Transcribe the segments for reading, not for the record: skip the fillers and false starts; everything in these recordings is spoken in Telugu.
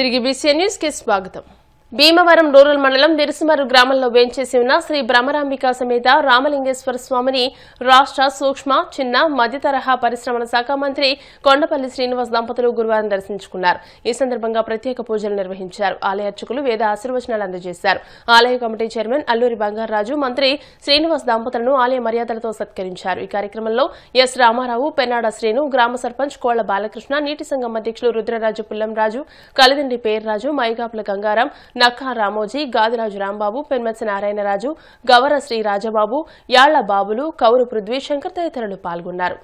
తిరిగి బీసీ న్యూస్ కి స్వాగతం. భీమవరం రూరల్ మండలం నిరసిమరు గ్రామంలో వేంచేసి ఉన్న శ్రీ బ్రహ్మరాంబిక సమేత రామలింగేశ్వర స్వామిని రాష్ట్ర సూక్ష్మ చిన్న మధ్య తరహా పరిశ్రమల శాఖ మంత్రి కొండపల్లి శ్రీనివాస్ దంపతులు గురువారం దర్శించుకున్నారు. ఈ సందర్భంగా ప్రత్యేక పూజలు నిర్వహించారు. ఆలయ అర్చకులు వేద ఆశీర్వచనాలు అందజేశారు. ఆలయ కమిటీ చైర్మన్ అల్లూరి బంగారాజు మంత్రి శ్రీనివాస్ దంపతులను ఆలయ మర్యాదలతో సత్కరించారు. ఈ కార్యక్రమంలో ఎస్ రామారావు, పెన్నాడ శ్రీను, గ్రామ సర్పంచ్ కోళ్ల బాలకృష్ణ, నీటి సంఘం అధ్యక్షులు రుద్రరాజు పుల్లంరాజు, కలిదిండి పేర్రాజు, మైగాపుల గంగారాం, నక్కా రామోజీ, గాదిరాజు రాంబాబు, పెన్మెత్స నారాయణరాజు, గవర శ్రీ రాజబాబు, యాళ్ల బాబులు, కౌరు పృథ్వీ శంకర్ తదితరులు పాల్గొన్నారు.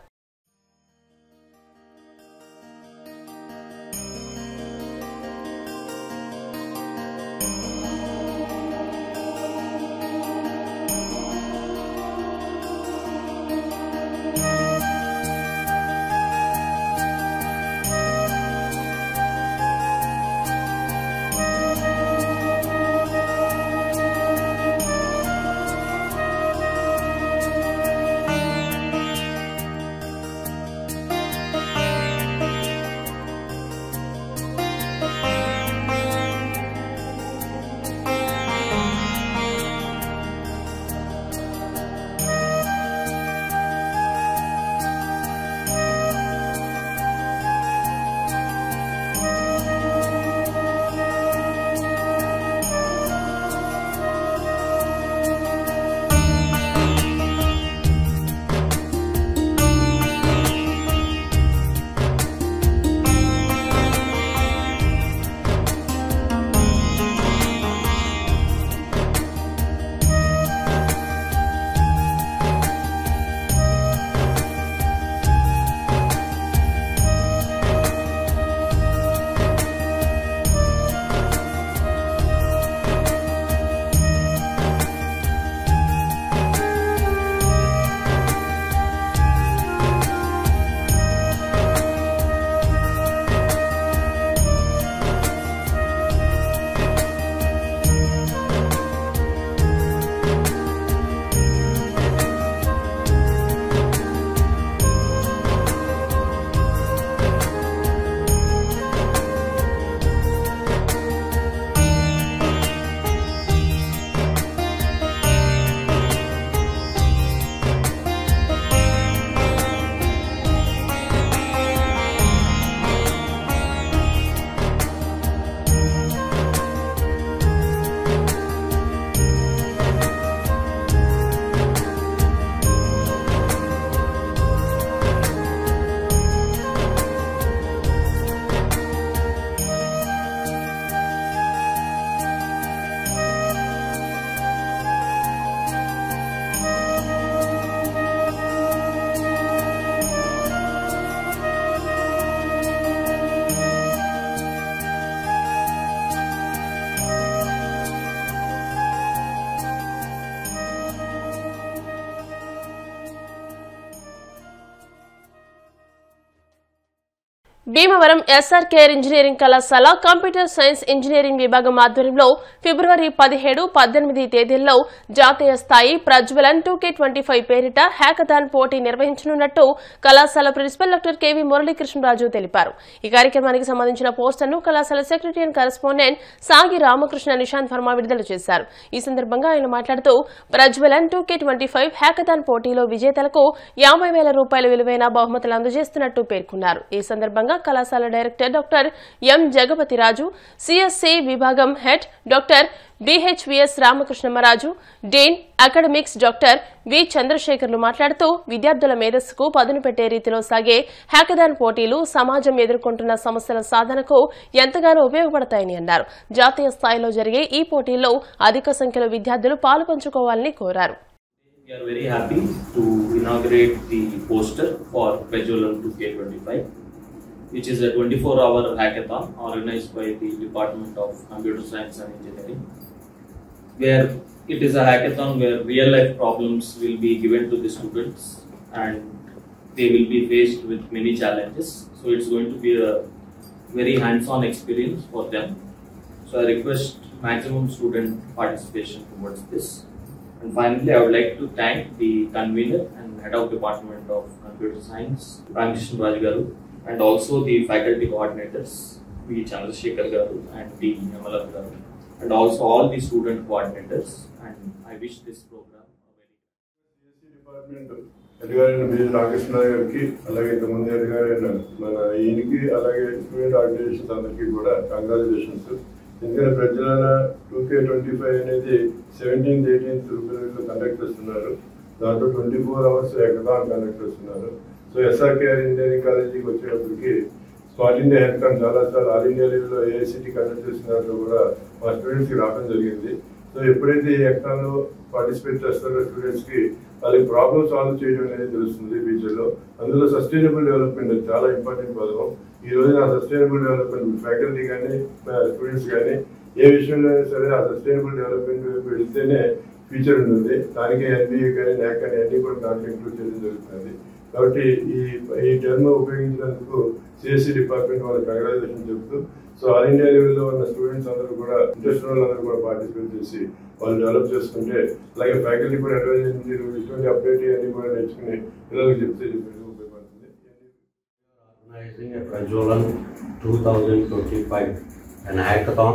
భీమవరం ఎస్ఆర్కేఆర్ ఇంజనీరింగ్ కళాశాల కంప్యూటర్ సైన్స్ ఇంజనీరింగ్ విభాగం ఆధ్వర్యంలో ఫిబ్రవరి 17, 18 తేదీల్లో జాతీయ స్థాయి ప్రజ్వలన్ 2K25 పేరిట హ్యాకథాన్ పోటీ నిర్వహించనున్నట్టు కళాశాల ప్రిన్సిపల్ డాక్టర్ కెవి మురళీకృష్ణరాజు తెలిపారు. ఈ కార్యక్రమానికి సంబంధించిన పోస్టర్ను కళాశాల సెక్రటరీ అండ్ కరెస్పాండెంట్ సాగి రామకృష్ణ నిశాంత్ వర్మ విడుదల చేశారు. ఈ సందర్భంగా ఆయన మాట్లాడుతూ ప్రజ్వలన్ 2K25 హ్యాకథాన్ పోటీలో విజేతలకు 50,000 రూపాయల విలువైన బహుమతులు అందజేస్తున్నట్టు పేర్కొన్నారు. ఈ సందర్భంగా కళాశాల director doctor M Jagapathiraju, CSE విభాగం head doctor BHVS Ramakrishnamaraju, dean academics doctor V చంద్రశేఖర్లు మాట్లాడుతూ విద్యార్థుల మేధస్సుకు పదును పెట్టే రీతిలో సాగే హ్యాకథాన్ పోటీలు సమాజం ఎదుర్కొంటున్న సమస్యల సాధనకు ఎంతగానో ఉపయోగపడతాయని అన్నారు. జాతీయ స్థాయిలో జరిగే ఈ పోటీల్లో అధిక సంఖ్యలో విద్యార్థులు పాలుపంచుకోవాలని కోరారు. We are very happy to inaugurate the poster for Prajwalan 2K25, which is a 24-hour hackathon organized by the Department of Computer Science and Engineering, where it is a hackathon where real-life problems will be given to the students and they will be faced with many challenges. So it's going to be a very hands-on experience for them. So I request maximum student participation towards this. And finally, I would like to thank the convener and head of Department of Computer Science, Ramkrishna Raju Garu, and also the faculty coordinators V. Chandrasekhar garu and D. Yamala garu, and also all the student coordinators. And I wish this program a very CSE department అధికారైన బి. నాగేశ్వరరావు గారికి, అలాగే ఇంతకుముందు అధికారైన మన ఈయనకి, అలాగే స్టూడెంట్ ఆర్గనైజేషన్స్ అందరికీ కూడా కంగ్రాచులేషన్స్. ఎందుకంటే ప్రజలైన 2K25 అనేది 17th 18th ఫిబ్రవరిలో కండక్ట్ చేస్తున్నారు. దాంట్లో 24 hours హ్యాకథాన్ కండక్ట్ చేస్తున్నారు. సో SRKR ఇంజనీరింగ్ కాలేజీకి వచ్చేటప్పటికి స్మార్ట్ ఇండియా హ్యాకథాన్ చాలాసార్లు ఆల్ ఇండియా లెవెల్లో AICT కండక్ట్ చేసిన దాంట్లో కూడా మా స్టూడెంట్స్కి రావడం జరిగింది. సో ఎప్పుడైతే ఈ హ్యాకథాన్లో పార్టిసిపేట్ చేస్తారో స్టూడెంట్స్కి వాళ్ళకి ప్రాబ్లమ్ సాల్వ్ చేయడం అనేది తెలుస్తుంది ఫ్యూచర్లో. అందులో సస్టైనబుల్ డెవలప్మెంట్ చాలా ఇంపార్టెంట్ పదం. ఈ రోజు ఆ సస్టైనబుల్ డెవలప్మెంట్ ఫ్యాకల్టీ కానీ స్టూడెంట్స్ కానీ ఏ విషయంలో అయినా సరే ఆ సస్టైనబుల్ డెవలప్మెంట్ వెళ్తేనే ఫ్యూచర్ ఉంటుంది. దానికి NBA కానీ NAC కానీ అన్ని కూడా దాంట్లో ఇంక్లూడ్ చేయడం జరుగుతుంది. కాబట్టి ఈ టర్మ్ ఉపయోగించినందుకు CSE డిపార్ట్మెంట్ వాళ్ళకి కంగ్రాచులేషన్ చెప్తూ, సో ఆల్ ఇండియా లెవెల్లో ఉన్న స్టూడెంట్స్ అందరూ కూడా ఇంట్రెస్ట్ వాళ్ళందరూ కూడా పార్టిసిపేట్ చేసి వాళ్ళు డెవలప్ చేసుకుంటే, అలాగే ఫ్యాకల్టీ కూడా అడ్వైజ్ ఇటువంటి అప్డేట్ అన్ని కూడా నేర్చుకుని పిల్లలకు చెప్తే ఉపయోగపడుతుంది. Organizing a Prajolan 2025, an hackathon.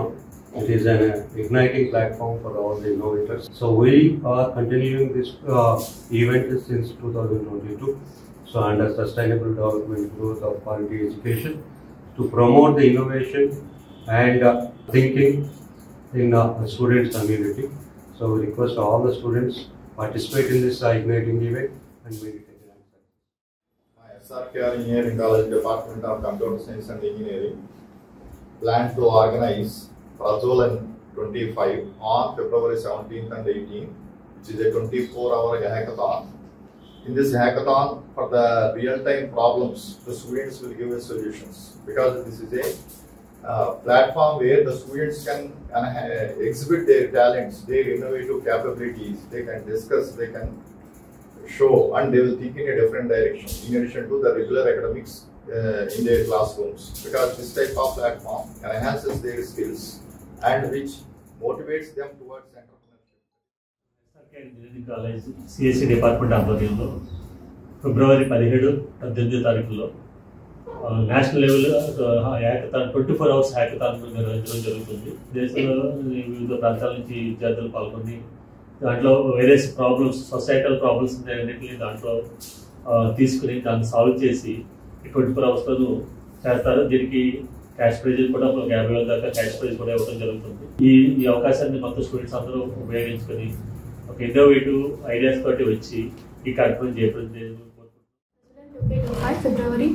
It is an igniting platform for all the innovators. So we are continuing this event since 2022. So under sustainable development, growth of quality education, to promote the innovation and thinking in the students community. So we request all the students participate in this igniting event and make it a grand success. SRKR Engineering College Department of Computer Science and Engineering planned to organize Prajolan 25 on February 17th and 18th, which is a 24-hour hackathon. In this hackathon, for the real-time problems, the students will give us solutions, because this is a platform where the students can exhibit their talents, their innovative capabilities. They can discuss, they can show, and they will think in a different direction in addition to the regular academics in their classrooms, because this type of platform enhances their skills and which motivates them towards entrepreneurship. SRKR Engineering College CSE department ఆధ్వర్యంలో ఫిబ్రవరి 17-18 తారీఖుల్లో national level hackathon 24 hours hackathon నిర్వహించడం జరుగుతుంది. దేశంలో వివిధ ప్రాంతాల నుంచి విద్యార్థులు పాల్గొని దాంట్లో వేరియస్ ప్రాబ్లమ్స్, సొసైటల్ ప్రాబ్లమ్స్ అన్నింటినీ దాంట్లో తీసుకుని దాన్ని సాల్వ్ చేసి 24 hours చేస్తారు. దీనికి క్యాష్ ప్రైజ్ కూడా 50,000 దాకా క్యాష్ ప్రైజ్ కూడా ఇవ్వడం జరుగుతుంది. ఈ అవకాశాన్ని మొత్తం స్టూడెంట్స్ అందరూ ఉపయోగించుకొని ఒక ఇన్నోవేటివ్ ఐడియాస్ తోటి వచ్చి ఈ కార్యక్రమం చేయడం ఫిబ్రవరి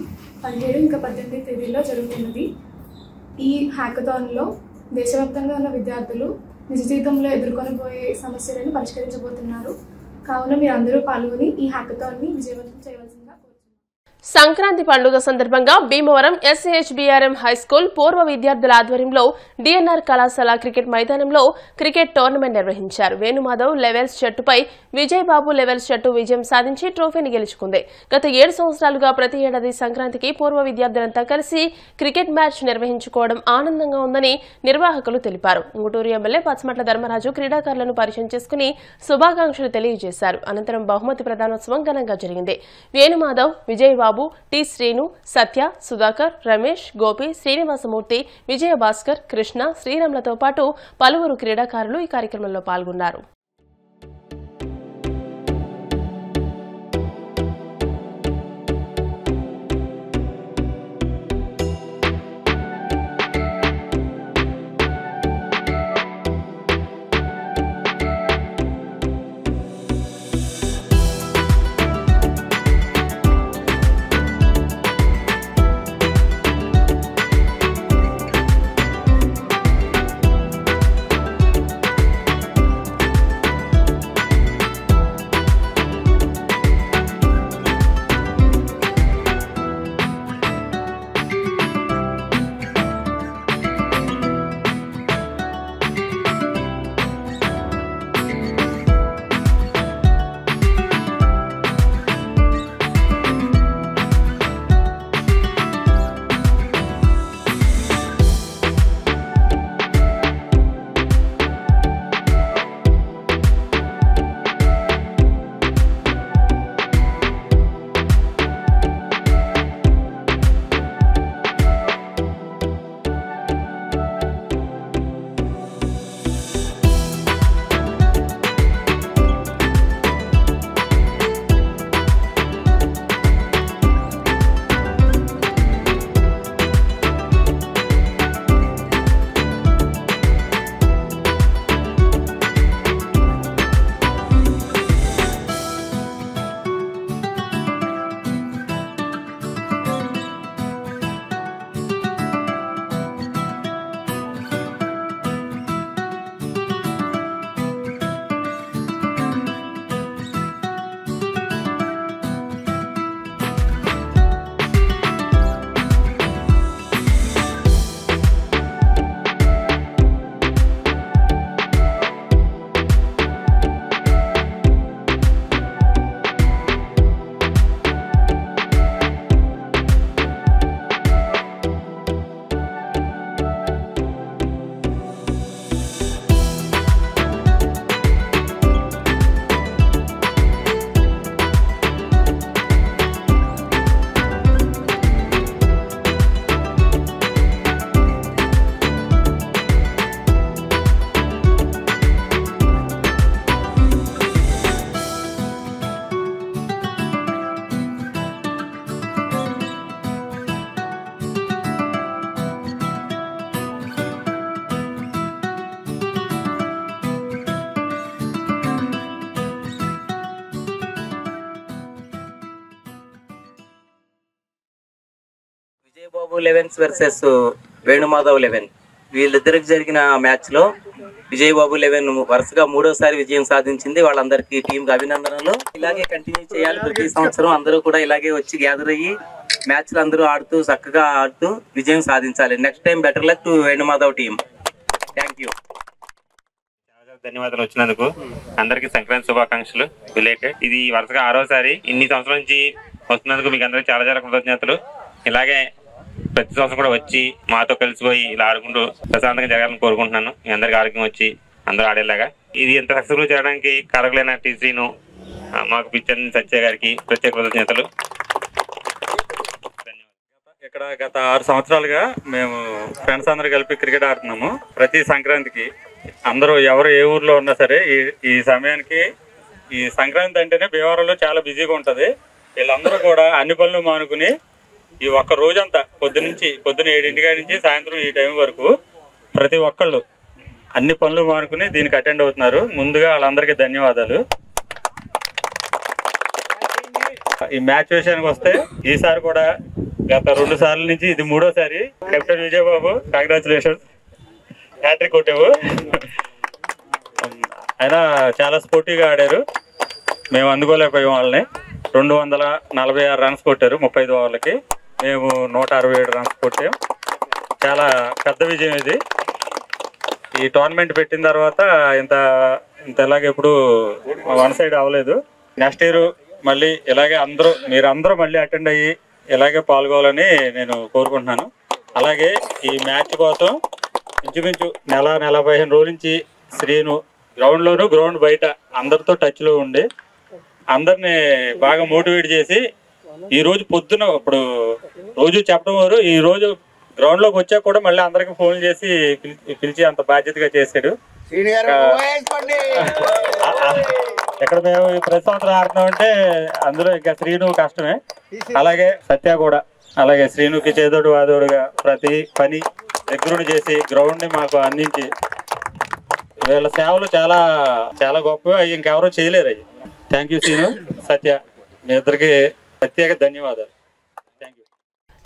17 ఇంకా 18 తేదీల్లో జరుగుతున్నది. ఈ హ్యాకథాన్లో దేశవ్యాప్తంగా ఉన్న విద్యార్థులు నిజ జీవితంలో ఎదుర్కొనబోయే సమస్యలను పరిష్కరించబోతున్నారు. కావున మీరు అందరూ పాల్గొని ఈ హ్యాకథాన్ని విజయవంతం చేయవలసిందిగా సంక్రాంతి పండుగ సందర్భంగా భీమవరం SHBRM హైస్కూల్ పూర్వ విద్యార్థుల ఆధ్వర్యంలో DNR కళాశాల క్రికెట్ మైదానంలో క్రికెట్ టోర్నమెంట్ నిర్వహించారు. వేణుమాధవ్ లెవెల్స్ జట్టుపై విజయబాబు లెవెల్స్ జట్టు విజయం సాధించి ట్రోఫీని గెలుచుకుంది. గత 7 సంవత్సరాలుగా ప్రతి ఏడాది సంక్రాంతికి పూర్వ విద్యార్థులంతా కలిసి క్రికెట్ మ్యాచ్ నిర్వహించుకోవడం ఆనందంగా ఉందని నిర్వాహకులు తెలిపారు. ఉంగుటూరు ఎమ్మెల్యే పచ్చమట్ల ధర్మరాజు క్రీడాకారులను పరిచయం చేసుకుని శుభాకాంక్షలు తెలియజేశారు. అనంతరం బహుమతి ప్రదానోత్సవం ఘనంగా జరిగింది. వేణుమాధవ్, విజయబాబు, టి శ్రీను, సత్య, సుధాకర్, రమేష్, గోపి, శ్రీనివాసమూర్తి, విజయభాస్కర్, కృష్ణ, శ్రీరామ్లతో పాటు పలువురు క్రీడాకారులు ఈ కార్యక్రమంలో పాల్గొన్నారు. బాబు 11 వర్సెస్ వేణుమాధవ్ 11 వీళ్ళిద్దరికి జరిగిన మ్యాచ్ లో విజయ్ బాబు 11 వరుసగా 3వసారి విజయం సాధించింది. వాళ్ళందరికీ టీం అభినందనలు. ఇలాగే కంటిన్యూ చేయాలి. ప్రతి సంవత్సరం అందరూ కూడా ఇలాగే వచ్చి గ్యాదర్ అయ్యి మ్యాచ్లు అందరూ ఆడుతూ చక్కగా ఆడుతూ విజయం సాధించాలి. Next time better luck to Venumadhav team. Thank you. ధన్యవాదాలు వచ్చినందుకు. అందరికి సంక్రాంతి శుభాకాంక్షలు. రిలేటెడ్ ఇది వరుసగా 6వసారి. ఇన్ని సంవత్సరాల నుంచి వస్తున్నందుకు మీకు అందరికి చాలా చాలా కృతజ్ఞతలు. ఇలాగే ప్రతి సంవత్సరం కూడా వచ్చి మాతో కలిసిపోయి ఇలా ఆడుకుంటూ ప్రశాంతంగా జరగాలని కోరుకుంటున్నాను. మీ అందరికి ఆరోగ్యం వచ్చి అందరూ ఆడేలాగా. ఇది ఎంత సక్సెస్ఫుల్ చేయడానికి కారకులైన టీసీను మాకు పిచ్చర్ సత్య గారికి ప్రత్యేక కృతజ్ఞతలు. ఇక్కడ గత 6 సంవత్సరాలుగా మేము ఫ్రెండ్స్ అందరూ కలిపి క్రికెట్ ఆడుతున్నాము. ప్రతి సంక్రాంతికి అందరూ ఎవరు ఏ ఊర్లో ఉన్నా సరే ఈ సమయానికి ఈ సంక్రాంతి అంటేనే భీమవరంలో చాలా బిజీగా ఉంటుంది. వీళ్ళందరూ కూడా అన్ని పనులు మానుకుని ఈ ఒక్క రోజంతా పొద్దున 7 నుంచి సాయంత్రం ఈ టైం వరకు ప్రతి ఒక్కళ్ళు అన్ని పనులు మానుకుని దీనికి అటెండ్ అవుతున్నారు. ముందుగా వాళ్ళందరికీ ధన్యవాదాలు. ఈ మ్యాచ్ విషయానికి వస్తే ఈసారి కూడా గత 2 సార్ల నుంచి ఇది 3వసారి. కెప్టెన్ విజయ్ బాబు కంగ్రాచులేషన్స్, హ్యాట్రిక్ కొట్టావు. అయినా చాలా స్పోర్టివ్గా ఆడారు. మేము అందుకోలేకపోయాం వాళ్ళని. 246 రన్స్ కొట్టారు 35 ఓవర్లకి. మేము 167 రన్స్ కొట్టాం. చాలా పెద్ద విజయం ఇది. ఈ టోర్నమెంట్ పెట్టిన తర్వాత ఇంత ఇలాగే ఎప్పుడు వన్ సైడ్ అవ్వలేదు. నెక్స్ట్ ఇయర్ మళ్ళీ ఇలాగే మీరందరూ మళ్ళీ అటెండ్ అయ్యి ఇలాగే పాల్గొవాలని నేను కోరుకుంటున్నాను. అలాగే ఈ మ్యాచ్ కోసం ఇంచుమించు నెల 15 రోజుల నుంచి శ్రీను గ్రౌండ్లోను గ్రౌండ్ బయట అందరితో టచ్లో ఉండి అందరిని బాగా మోటివేట్ చేసి ఈ రోజు పొద్దున ఇప్పుడు రోజు చెప్పడం వారు ఈ రోజు గ్రౌండ్లోకి వచ్చాక కూడా మళ్ళీ అందరికి ఫోన్ చేసి పిలిచి అంత బాధ్యతగా చేశాడు. ఎక్కడ మేము ప్రతి సంవత్సరం ఆడుతున్నామంటే అందులో ఇంకా శ్రీను కష్టమే. అలాగే సత్య కూడా అలాగే శ్రీనుకి చేదోడు వాదోడుగా ప్రతి పని దగ్గరుండి చేసి గ్రౌండ్ని మాకు అందించి వీళ్ళ సేవలు చాలా చాలా గొప్పగా ఇంకెవరూ చేయలేరు. అవి థ్యాంక్ యూ శ్రీను, సత్య, మీ ఇద్దరికి ప్రత్యేక ధన్యవాదాలు.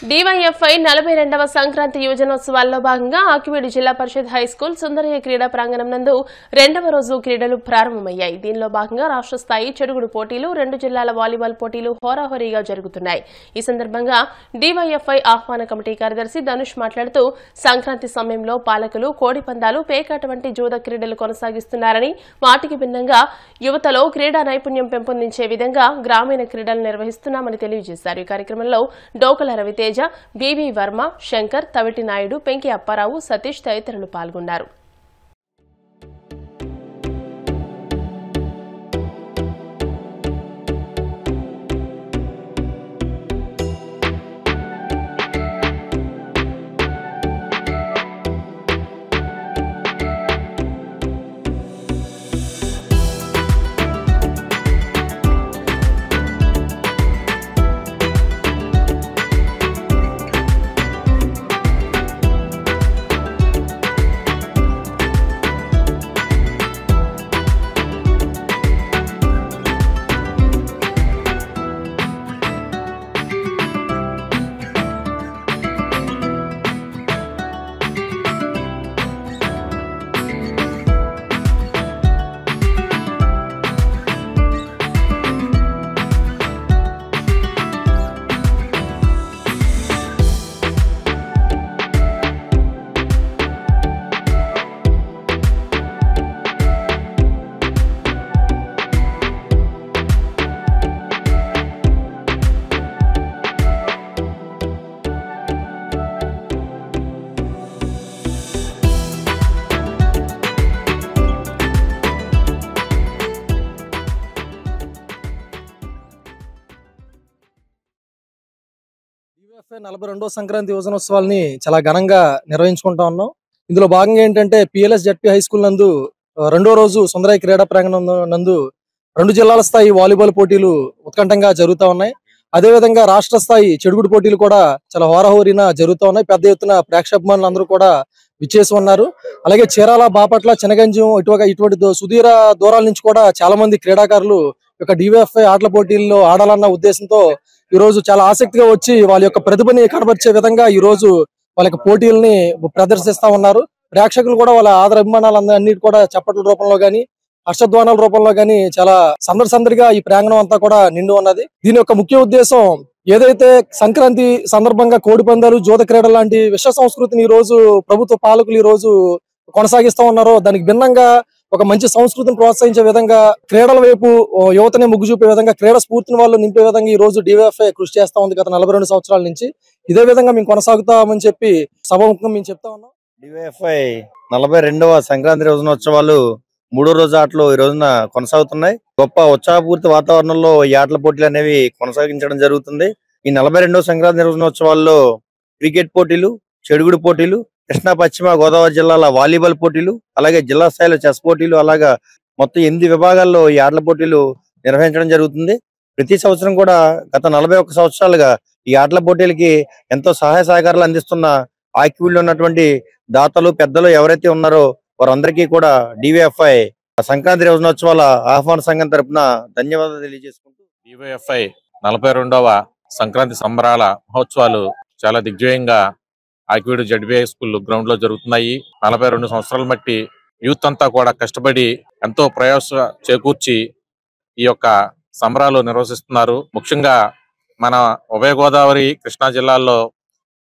డివైఎఫ్ఐ 42వ సంక్రాంతి యువజనోత్సవాల్లో భాగంగా ఆకివీడు జిల్లా పరిషత్ హైస్కూల్ సుందరయ్య క్రీడా ప్రాంగణం నందు 2వ రోజు క్రీడలు ప్రారంభమయ్యాయి. దీనిలో భాగంగా రాష్ట్ర స్థాయి చెడుగుడు పోటీలు, 2 జిల్లాల వాలీబాల్ పోటీలు హోరాహోరీగా జరుగుతున్నాయి. ఈ సందర్భంగా డివైఎఫ్ఐ ఆహ్వాన కమిటీ కార్యదర్శి ధనుష్ మాట్లాడుతూ సంక్రాంతి సమయంలో పాలకులు కోడి పందాలు, పేకాట వంటి జూద క్రీడలు కొనసాగిస్తున్నారని, వాటికి భిన్నంగా యువతలో క్రీడా నైపుణ్యం పెంపొందించే విధంగా గ్రామీణ క్రీడలు నిర్వహిస్తున్నామని తెలియజేశారు. ఈ కార్యక్రమంలో డోకల రవితేజ, బీవీ వర్మ, శంకర్, తవిటి నాయుడు, పెంకి అప్పారావు, సతీష్ తదితరులు పాల్గొన్నారు. డివైఎఫ్ఐ 42వ సంక్రాంతి యువజనోత్సవాల్ని చాలా ఘనంగా నిర్వహించుకుంటా ఉన్నాం. ఇందులో భాగంగా ఏంటంటే పిఎల్ఎస్ జడ్పీ హై స్కూల్ నందు 2వ రోజు సుందరయ్య క్రీడా ప్రాంగణం నందు 2 జిల్లాల స్థాయి వాలీబాల్ పోటీలు ఉత్కంఠంగా జరుగుతూ ఉన్నాయి. అదేవిధంగా రాష్ట్ర స్థాయి చెడుగుడు పోటీలు కూడా చాలా హోరాహోరీన జరుగుతూ ఉన్నాయి. పెద్ద ఎత్తున ప్రేక్షాభిమానులు అందరూ కూడా విచ్చేసి ఉన్నారు. అలాగే చీరాల, బాపట్ల, చెనగంజం ఇటువంటి సుదీర దూరాల నుంచి కూడా చాలా మంది క్రీడాకారులు డివైఎఫ్ఐ ఆటల పోటీల్లో ఆడాలన్న ఉద్దేశంతో ఈ రోజు చాలా ఆసక్తిగా వచ్చి వాళ్ళ యొక్క ప్రతిభని కనబరిచే విధంగా ఈ రోజు వాళ్ళ యొక్క పోటీలని ప్రదర్శిస్తా ఉన్నారు. ప్రేక్షకులు కూడా వాళ్ళ ఆదర అభిమానాలన్నిటి కూడా చప్పట్ల రూపంలో గానీ హర్షధ్వానాల రూపంలో గానీ చాలా సందడిగా ఈ ప్రాంగణం అంతా కూడా నిండి ఉన్నది. దీని యొక్క ముఖ్య ఉద్దేశం ఏదైతే సంక్రాంతి సందర్భంగా కోడి పందాలు, జూద క్రీడలు లాంటి విశ్వ సంస్కృతిని ఈ రోజు ప్రభుత్వ పాలకులు ఈ రోజు కొనసాగిస్తా ఉన్నారో దానికి భిన్నంగా ఒక మంచి సంస్కృతిని ప్రోత్సహించే విధంగా క్రీడల వైపు యువతని మొగ్గు చూపే విధంగా క్రీడా స్ఫూర్తిని వాళ్ళు నింపే విధంగా ఈ రోజు DYFI కృషి చేస్తా ఉంది గత 42 సంవత్సరాల నుంచి. ఇదే విధంగా మేము కొనసాగుతామని చెప్పి సభాముఖంగా మేము చెప్తా ఉన్నాం. DYFI 42వ సంక్రాంతి రోజునోత్సవాలు 3వ రోజు ఆటలు ఈ రోజున కొనసాగుతున్నాయి. గొప్ప ఉత్సాహపూర్తి వాతావరణంలో ఈ ఆటల పోటీలు అనేవి కొనసాగించడం జరుగుతుంది. ఈ 42వ సంక్రాంతి రోజునోత్సవాల్లో క్రికెట్ పోటీలు, చెడుగుడు పోటీలు, కృష్ణా పశ్చిమ గోదావరి జిల్లాల వాలీబాల్ పోటీలు, అలాగే జిల్లా స్థాయిలో చెస్ పోటీలు, అలాగా మొత్తం 8 విభాగాల్లో ఈ ఆటల పోటీలు నిర్వహించడం జరుగుతుంది. ప్రతి సంవత్సరం కూడా గత 41 సంవత్సరాలుగా ఈ ఆటల పోటీలకి ఎంతో సహాయ సహకారాలు అందిస్తున్న ఆక్విల్లో ఉన్నటువంటి దాతలు, పెద్దలు ఎవరైతే ఉన్నారో వారందరికీ కూడా DYFI సంక్రాంతి రోజునోత్సవాల ఆహ్వాన సంఘం తరపున ధన్యవాదాలు తెలియజేసుకుంటూ DYFI 42వ సంక్రాంతి సంబరాల మహోత్సవాలు చాలా దిగ్విజయంగా ఆక్విడ్ ZBI స్కూల్ గ్రౌండ్ లో జరుగుతున్నాయి. 42 సంవత్సరాల మట్టి యూత్ అంతా కూడా కష్టపడి ఎంతో ప్రయాస చేకూర్చి ఈ యొక్క సంబరాలు నిర్వహిస్తున్నారు. ముఖ్యంగా మన ఉభయ గోదావరి, కృష్ణా జిల్లాల్లో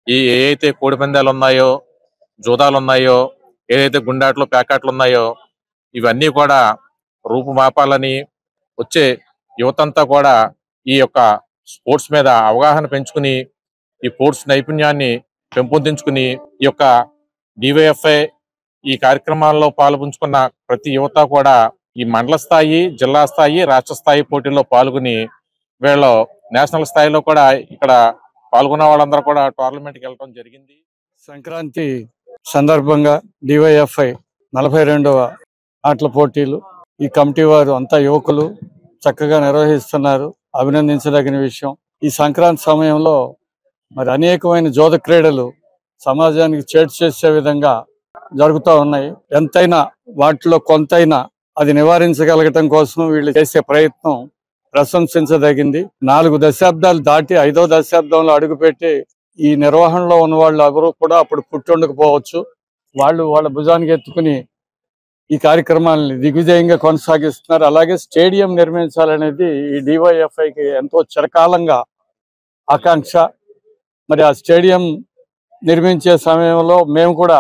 ఏదైతే కోడి పందాలు ఉన్నాయో, జూదాలు ఉన్నాయో, ఏదైతే గుండాట్లు, ప్యాకాట్లు ఉన్నాయో ఇవన్నీ కూడా రూపుమాపాలని వచ్చే యువతంతా కూడా ఈ యొక్క స్పోర్ట్స్ మీద అవగాహన పెంచుకుని ఈ స్పోర్ట్స్ నైపుణ్యాన్ని పెంపొందించుకుని ఈ యొక్క DYFI ఈ కార్యక్రమాల్లో పాల్పంచుకున్న ప్రతి యువత కూడా ఈ మండల స్థాయి, జిల్లా స్థాయి, రాష్ట్ర స్థాయి పోటీల్లో పాల్గొని వీళ్ళు నేషనల్ స్థాయిలో కూడా ఇక్కడ పాల్గొన్న వాళ్ళందరూ కూడా టోర్నమెంట్కి వెళ్ళడం జరిగింది. సంక్రాంతి సందర్భంగా DYFI 42వ ఆటల పోటీలు ఈ కమిటీ వారు అంతా యువకులు చక్కగా నిర్వహిస్తున్నారు. అభినందించదగిన విషయం. ఈ సంక్రాంతి సమయంలో మరి అనేకమైన జోద క్రీడలు సమాజానికి చేటు చేసే విధంగా జరుగుతూ ఉన్నాయి. ఎంతైనా వాటిలో కొంతైనా అది నివారించగలగటం కోసం వీళ్ళు చేసే ప్రయత్నం ప్రశంసించదగింది. 4 దశాబ్దాలు దాటి 5వ దశాబ్దంలో అడుగుపెట్టి ఈ నిర్వహణలో ఉన్న వాళ్ళు ఎవరు కూడా అప్పుడు పుట్టుండకపోవచ్చు. వాళ్ళు వాళ్ళ భుజానికి ఎత్తుకుని ఈ కార్యక్రమాలని దిగ్విజయంగా కొనసాగిస్తున్నారు. అలాగే స్టేడియం నిర్మించాలనేది ఈ DYFIకి ఎంతో చిరకాలంగా ఆకాంక్ష. మరి ఆ స్టేడియం నిర్మించే సమయంలో మేము కూడా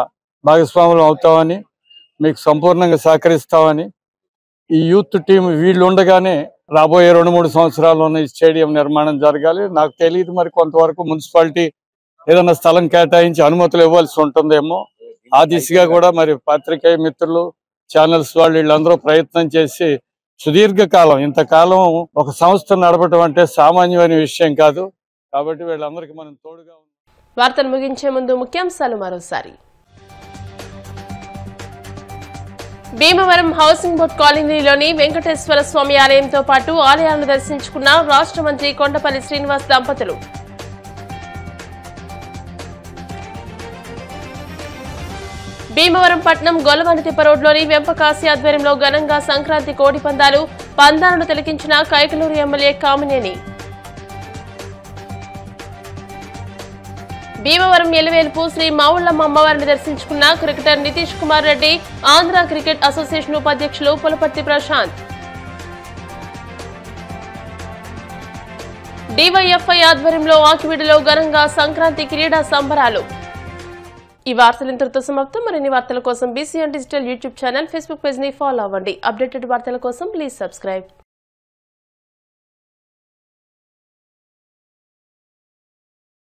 భాగస్వాములు అవుతామని, మీకు సంపూర్ణంగా సహకరిస్తామని, ఈ యూత్ టీం వీళ్ళు ఉండగానే రాబోయే 2-3 సంవత్సరాల్లోనే ఈ స్టేడియం నిర్మాణం జరగాలి. నాకు తెలియదు మరి కొంతవరకు మున్సిపాలిటీ ఏదైనా స్థలం కేటాయించి అనుమతులు ఇవ్వాల్సి ఉంటుందేమో. ఆ దిశగా కూడా మరి పత్రికేయ మిత్రులు, ఛానల్స్ వాళ్ళు వీళ్ళందరూ ప్రయత్నం చేసి సుదీర్ఘకాలం, ఇంతకాలం ఒక సంస్థ నడపడం అంటే సామాన్యమైన విషయం కాదు. కాబట్టి వీళ్ళందరికీ మనం తోడుగా ఉన్నాం. వార్తలు ముగించే ముందు ముఖ్యాంశాలు మరోసారి. భీమవరం హౌసింగ్ బోర్డ్ కాలనీలోని వెంకటేశ్వర స్వామి ఆలయంతో పాటు ఆలయాలను దర్శించుకున్న రాష్ట్ర మంత్రి కొండపల్లి శ్రీనివాస్ దంపతులు. భీమవరం పట్నం గొల్లవనతిప్ప రోడ్లోని వెంపకాశి ఆధ్వర్యంలో ఘనంగా సంక్రాంతి కోడి పందాలు, పందాలను తిలకించిన కైకలూరు ఎమ్మెల్యే కామినేని. భీమవరం ఎలివేల్పు శ్రీ మావుళ్లమ్మ అమ్మవారిని దర్శించుకున్న cricketer Nitish Kumar Reddy, Andhra cricket association ఉపాధ్యక్షులు పులపర్తి ప్రశాంత్. DYFI ఆధ్వర్యంలో ఆకివీడులో ఘనంగా సంక్రాంతి క్రీడా సంబరాలు. ఈ వార్తలు ఇంతటితో సమాప్తం. మరిన్ని వార్తల కోసం BCN digital YouTube channel, Facebook page ని ఫాలో అవ్వండి. అప్డేటెడ్ వార్తల కోసం ప్లీజ్ సబ్స్క్రైబ్.